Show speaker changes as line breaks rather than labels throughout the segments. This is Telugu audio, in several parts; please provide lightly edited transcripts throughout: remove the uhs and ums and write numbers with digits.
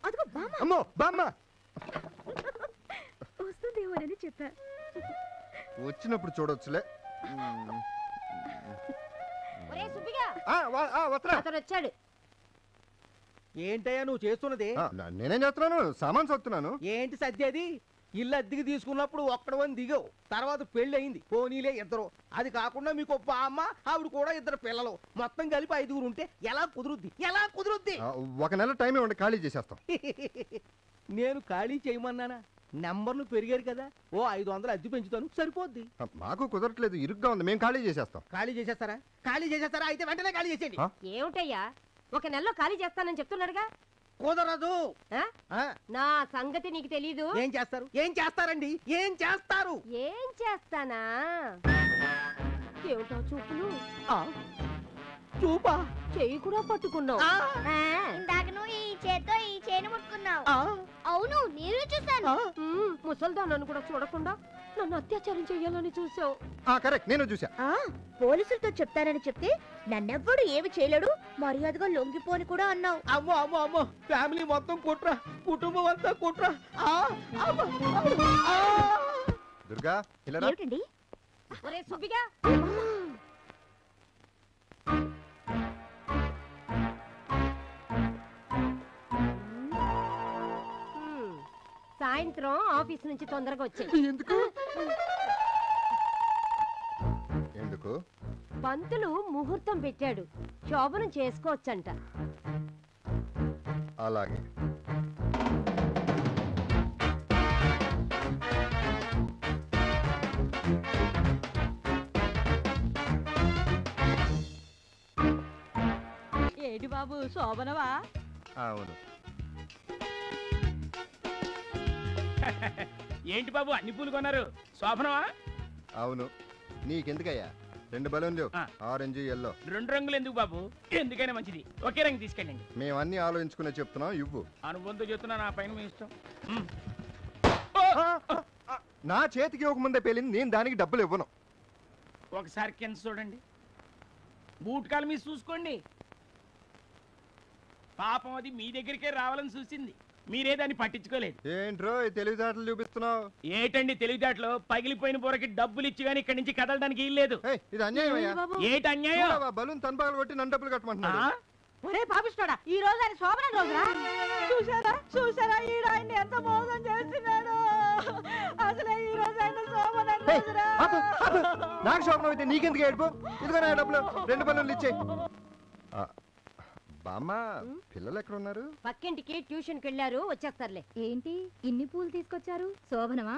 అదిగో బామ్మ.
అమ్మో బామ్మ
వస్తుందేమోనని చెప్పా.
వచ్చినప్పుడు చూడొచ్చులే.
వచ్చాడు.
ఏంటయ్యా నువ్వు చేస్తున్నది?
నేనేం చేస్తున్నాను, సామాన్ సొత్తున్నాను.
ఏంటి సత్యది? ఇల్లు అద్దెకి తీసుకున్నప్పుడు ఒక్కడవని దిగావు, తర్వాత పెళ్లి అయింది, పోనీలే ఇద్దరు. అది కాకుండా మీకు అమ్మ ఆవిడ కూడా ఇద్దరు పిల్లలు, మొత్తం కలిపి 5 ఉంటే ఎలా కుదురుద్ది? ఎలా కుదురుద్ది?
1 నెల టైం ఇవ్వండి, ఖాళీ చేసేస్తాం.
నేను ఖాళీ చేయమన్నానా? నెంబర్లు పెరిగారు కదా, ఓ 500 అద్దె పెంచుతాను, సరిపోద్ది.
మాకు కుదరట్లేదు, ఇరుగ్గా ఉంది, మేము ఖాళీ చేసేస్తాం.
ఖాళీ చేసేస్తారా? ఖాళీ చేసేస్తారా? అయితే వెంటనే ఖాళీ చేసేయండి.
ఏమిటయ్యా 1 నెలలో ఖాళీ చేస్తానని చెప్తున్నాడుగా.
కుదరదు.
నా సంగతి నీకు తెలీదు.
ఏం చేస్తారు? ఏం చేస్తారండి? ఏం చేస్తారు?
ఏం చేస్తానా? ఏమిటో చూపులు.
చూపా?
చెయ్యి కూడా పట్టుకున్నావు.
ఇందాక నువ్వు ఈ చేత్తో ఈ చేను ముట్టుకున్నావు. అవును, నేను చూసాను.
ముసల్దానని కూడా చూడకుండా నన్ను అత్యాచారం చెయ్యాలని చూసావు.
కరెక్ట్, నేను చూసా.
పోలీసులతో చెప్తానని చెప్తే నన్నెవ్వడు ఏమి చేయలేడు, మర్యాదగా లొంగిపోని కూడా అన్నావు.
అమ్మో అమ్మో అమ్మో, ఫ్యామిలీ మొత్తం కుట్ర, కుటుంబం అంతా కుట్ర.
దుర్గా
ఏమిటండి?
ఒరే సుబ్బిగా, సాయంత్రం ఆఫీస్ నుంచి తొందరగా వచ్చాయి.
ఎందుకు? ఎందుకు?
పంతులు ముహూర్తం పెట్టాడు, శోభనం చేసుకోవచ్చంట.
అలాగే.
ఏడి బాబు, శోభనవా?
అవును.
ఏంటి బాబు అన్ని పూలు కొన్నారు? శోభనవా?
అవును. నీకెందుకయ్యా? 2 బలూన్లు, ఆరెంజ్ ఎల్లో.
2 రంగులు ఎందుకు బాబు? ఎందుకైనా మంచిది, ఒకే రంగు తీసుకెళ్ళండి.
మేము అన్ని ఆలోచించుకునే చెప్తున్నాం, ఇవ్వు.
అనుబంధం చెప్తున్నా, నా పైన మీ ఇష్టం.
నా చేతికి ఒక ముందే పేలింది, నేను దానికి డబ్బులు ఇవ్వను.
ఒకసారి కింద చూడండి, బూట్ కాలు మీద చూసుకోండి. పాపం అది మీ దగ్గరికే రావాలని చూసింది, మీరే దాన్ని పట్టించుకోలేదు.
ఏంట్రో తెలివితేటలు చూపిస్తున్నావు?
ఏటండి తెలివితేటలు? పగిలిపోయిన బోరకి డబ్బులు ఇచ్చి గానీ ఇక్కడి నుంచి కదలడానికి వీల్లేదు.
ఇది అన్యాయం.
ఏటి అన్యాయం?
బలూన్ తన పగలు కొట్టి నన్ను డబ్బులు కట్టమంటున్నా.
ఒరే పాపిస్తోడా, ఈ రోజు ఆయన శోభన రోజురా? చూసారా చూసారా ఈడ ఆయన ఎంత మోసం చేస్తున్నాడు. అసలే ఈ రోజు ఆయన శోభన రోజురా.
నాకు శోభనం అయితే నీకెందుకు ఏడుపు? ఇదిగో నా డబ్బులు, 2 బలూన్లు ఇచ్చే. బామ్మ, పిల్లలు ఎక్కడ ఉన్నారు?
పక్కింటికి ట్యూషన్కి వెళ్ళారు, వచ్చేస్తారులే.
ఏంటి ఇన్ని పూలు తీసుకొచ్చారు? శోభనమా?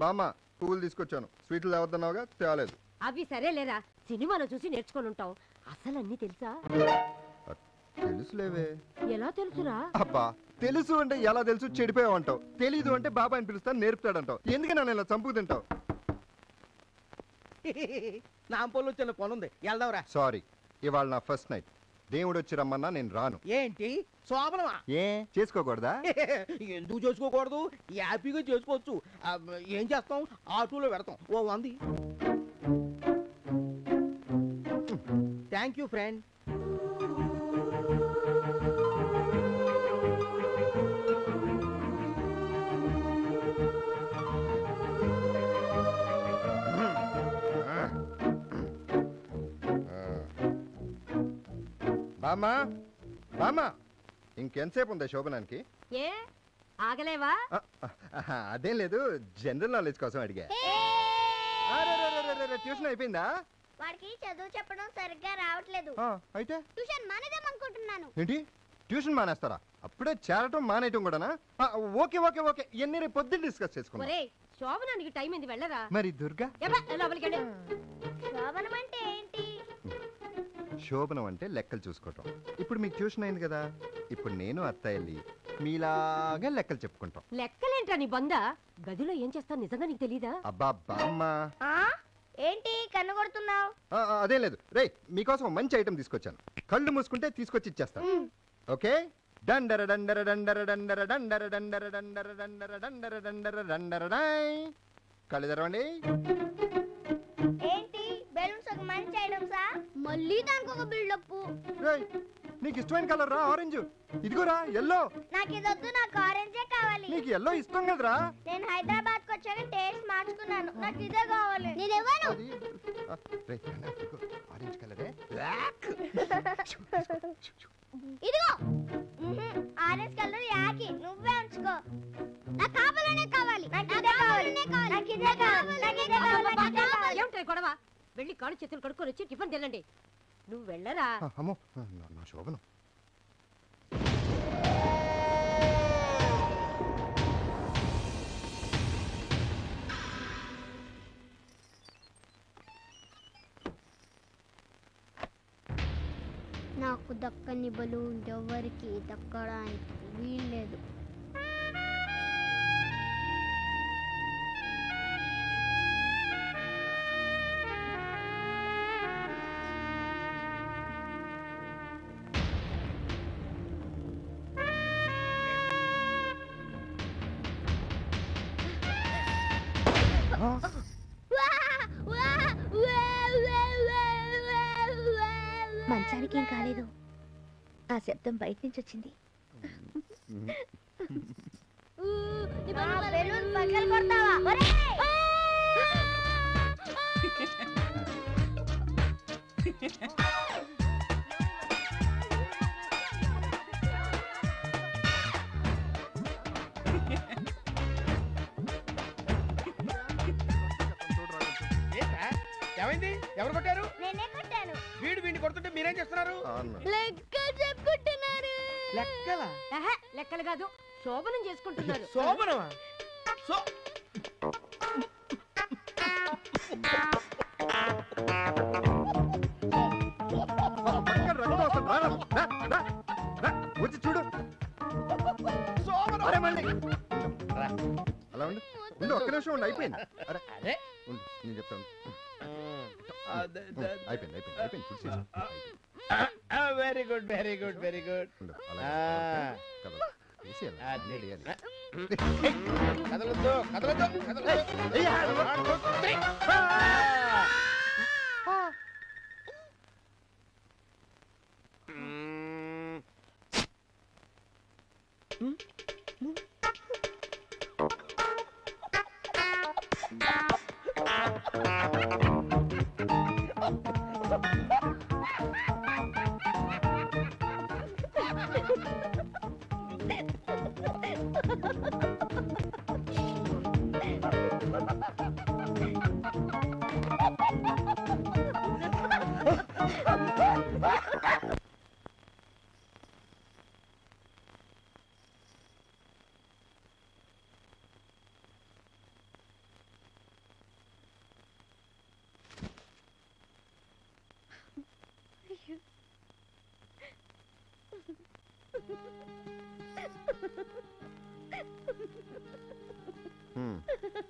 బామ్మ, పువ్వులు తీసుకొచ్చాను. స్వీట్లు తేవద్దన్నావుగా, తేలేదు.
అవి సరేలేరా, సినిమాలో చూసి నేర్చుకొని ఉంటావు. అసలు అన్ని తెలుసా?
తెలుసులేవే.
ఎలా తెలుసురా?
అబ్బా, తెలుసు అంటే ఎలా తెలుసు? చెడిపోయావు అంటావు. తెలీదు అంటే బాబాయ్ నేర్పుతాడు నేర్పుతాడంటావు. ఎందుకు నన్ను ఇలా చంపుకు తింటావు?
నా పొల్లు చిన్న పనుంది, వెళ్దాంరా.
సారీ, ఇవాళ నా ఫస్ట్ నైట్. దేవుడు వచ్చి రమ్మన్నా నేను రాను.
ఏంటి శోభనమా?
ఏ చేసుకోకూడదా?
ఎందుకు చేసుకోకూడదు? హ్యాపీగా చేసుకోవచ్చు. ఏం చేస్తాం, ఆటోలో పెడతాం, ఓ 100. Thank you friend.
బామ్మా, బామ్మా, ఇంకెంతసేపు ఉందా శోభనానికి?
ఏ ఆగలేవా?
అదేం లేదు, జనరల్ నాలెడ్జ్ కోసం అడిగా. ట్యూషన్ అయిపోయిందా?
వాడికి చదువు చెప్పడం సరిగ్గా రావట్లేదు.
అయితే
ట్యూషన్ మానేద్దాం అనుకుంటున్నాను.
ఏంటి, ట్యూషన్ మానేస్తారా? అప్పుడే చేరటం మానేయటం కూడానా? ఓకే ఓకే ఓకే, ఇవన్నీ రేపు పొద్దున్న డిస్కస్ చేసుకుందాం.
ఒరే, శోభనానికి టైం ఏంది, వెళ్ళరా?
మరి దుర్గా?
లోపలికి వెళ్ళు.
శోభనం అంటే ఏంటి?
శోభనం అంటే లెక్కలు చూసుకోవటం. ఇప్పుడు మీకు ట్యూషన్ అయింది కదా, ఇప్పుడు నేను అత్తయ్యల్లి మీలాగా లెక్కలు చెప్పుకుంటాం.
లెక్కలేంట్రా నీ బంద? గదిలో ఏం చేస్తాను నిజంగా నీకు తెలీదా?
అబ్బా బామ్మ,
ఏంటి కన్ను కొడుతున్నావు?
అదేం లేదు. రే, మీకోసం మంచి ఐటమ్ తీసుకొచ్చాను. కళ్ళు మూసుకుంటే తీసుకొచ్చి ఇచ్చేస్తాను. ఓకే? డండర డండర డండర డండర డండర డండర డండర డండర డండర డండర డండర డై. కళ్ళు తెరవండి.
ఏంటి బెలూన్స్ ఒక మంచి ఐటమ్సా? మళ్ళీ దానికి ఒక బిల్డప్.
నీకు ఇష్టమైన కలర్ రా ఆరెంజ్. ఇదిగోరా ఎల్లో.
నాకు ఇది వద్దు, నాకు ఆరెంజే కావాలి.
నీకు ఎల్లో ఇష్టం కదరా.
నేను హైదరాబాద్ కు వచ్చాక టేస్ట్ మార్చుకున్నాను, నాకు ఇదే కావాలి. నేను ఇవ్వను.
అది ఆరెంజ్ కలరే.
ఇదిగో ఆరెంజ్ కలర్ యాకి నువ్వే ఉంచుకో. నాకు కావాలనే కావాలి. నాకు ఇదే కావాలి. నాకు ఇదే కావాలి. నాకు ఇదే కావాలి.
ఏమిటి గొడవ? వెళ్ళి కాళ్ళు చేతులు కడుక్కొని వచ్చి టిఫిన్ తినండి. నువ్వు వెళ్ళరా?
అమ్మో నా శోభను.
నాకు దక్కని బలూన్ ఎవరికి దక్కడానికి వీల్లేదు. మంచానికి ఏం కాలేదు, ఆ శబ్దం బయట నుంచి వచ్చింది.
ఏమైంది? ఎవరు కొట్టారు?
నేనే కొట్టాను.
వీడిని కొడుతుంటే మీరేం చేస్తున్నారు?
లెక్కలు చెప్పుకుంటున్నారు.
లెక్కలా?
లెక్కలు కాదు, శోభనం చేసుకుంటున్నారు.
శోభనమా?
వచ్చి చూడు. అరే మళ్ళీ అలా ఉండు ఉండు, ఒక్క నిమిషం ఉండు. అయిపోయింది. అరే ఉండు, నేను చెప్తాను. అయిపోయింది అయిపోయింది అయిపోయింది.
Very good very good very good.
ఉండు అలా కదా వేసేయాలి.
కదలొద్దు కదలొద్దు కదలొద్దు.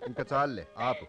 ఇంకా చాలులే, ఆపు.